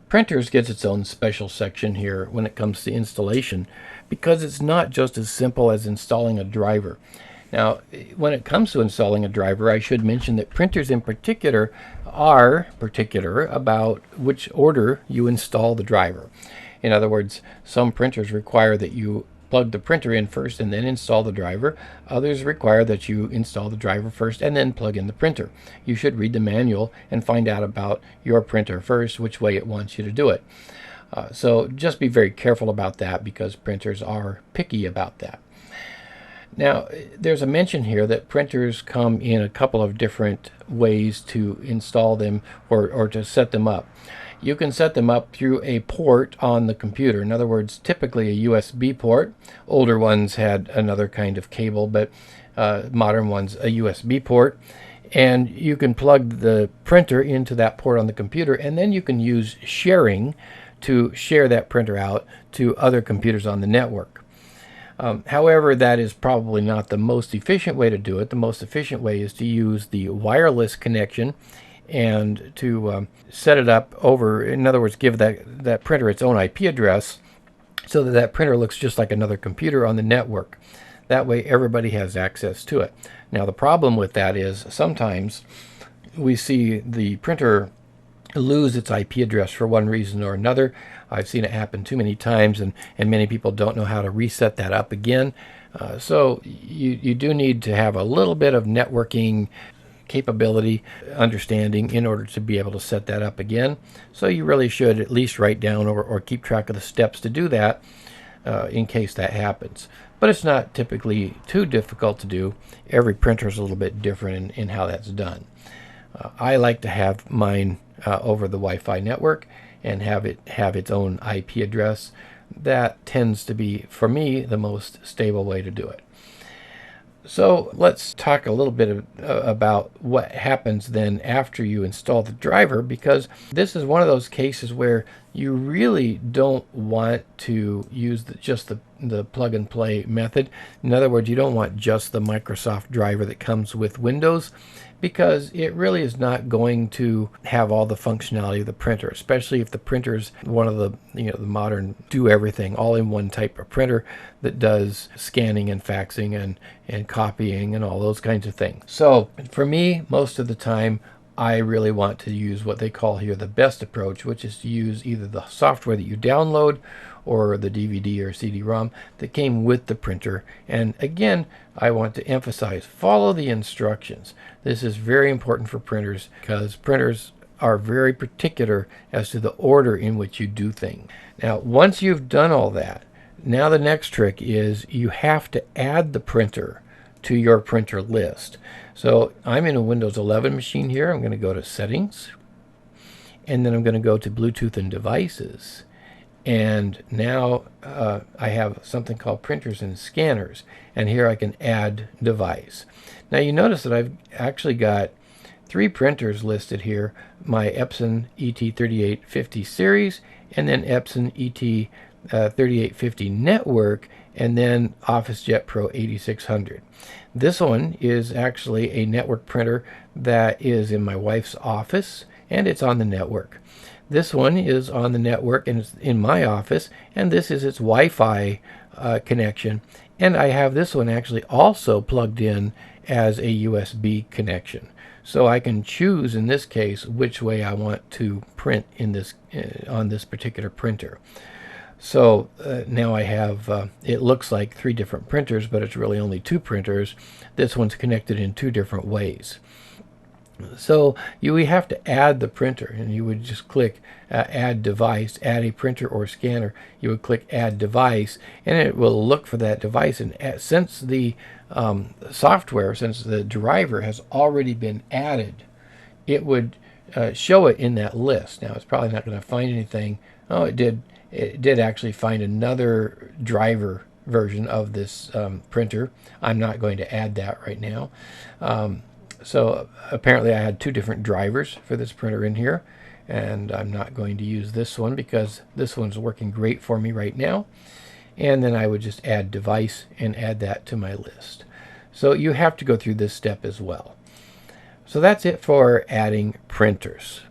Printers gets its own special section here when it comes to installation because it's not just as simple as installing a driver. Now, when it comes to installing a driver, I should mention that printers in particular are particular about which order you install the driver. In other words, some printers require that you plug the printer in first and then install the driver. Others require that you install the driver first and then plug in the printer. You should read the manual and find out about your printer first, which way it wants you to do it. So just be very careful about that because printers are picky about that. Now, there's a mention here that printers come in a couple of different ways to install them or to set them up. You can set them up through a port on the computer. In other words, typically a USB port. Older ones had another kind of cable, but modern ones a USB port. And you can plug the printer into that port on the computer, and then you can use sharing to share that printer out to other computers on the network. However, that is probably not the most efficient way to do it. The most efficient way is to use the wireless connection and to set it up over, in other words, give that printer its own IP address so that that printer looks just like another computer on the network. That way everybody has access to it. Now the problem with that is sometimes we see the printer lose its IP address for one reason or another. I've seen it happen too many times, and many people don't know how to reset that up again. So you do need to have a little bit of networking capability, understanding in order to be able to set that up again. So you really should at least write down or keep track of the steps to do that in case that happens. But it's not typically too difficult to do. Every printer is a little bit different in how that's done. I like to have mine over the Wi-Fi network and have it have its own IP address. That tends to be, for me, the most stable way to do it. So let's talk a little bit about what happens then after you install the driver, because this is one of those cases where you really don't want to use just the plug and play method. In other words, you don't want just the Microsoft driver that comes with Windows, because it really is not going to have all the functionality of the printer, especially if the printer is one of the modern do everything all in one type of printer that does scanning and faxing and copying and all those kinds of things. So for me, most of the time I really want to use what they call here the best approach, which is to use either the software that you download or the DVD or CD-ROM that came with the printer. And again, I want to emphasize, follow the instructions. This is very important for printers because printers are very particular as to the order in which you do things. Now, once you've done all that, now the next trick is you have to add the printer to your printer list. So I'm in a Windows 11 machine here. I'm going to go to Settings, and then I'm going to go to Bluetooth and Devices. And now I have something called Printers and Scanners, and here I can add device. Now you notice that I've actually got 3 printers listed here, my Epson ET3850 series, and then Epson ET3850 network, and then OfficeJet Pro 8600. This one is actually a network printer that is in my wife's office, and it's on the network. This one is on the network and it's in my office, and this is its Wi-Fi connection. And I have this one actually also plugged in as a USB connection. So I can choose in this case which way I want to print in this on this particular printer. So now I have, it looks like 3 different printers, but it's really only 2 printers. This one's connected in 2 different ways. So we have to add the printer, and you would just click add device, add a printer or scanner. You would click add device, and it will look for that device. And since the software, since the driver has already been added, it would show it in that list. Now it's probably not going to find anything. Oh, it did. It did actually find another driver version of this printer. I'm not going to add that right now. So apparently I had 2 different drivers for this printer in here, and I'm not going to use this one because this one's working great for me right now. And then I would just add device and add that to my list. So you have to go through this step as well. So that's it for adding printers.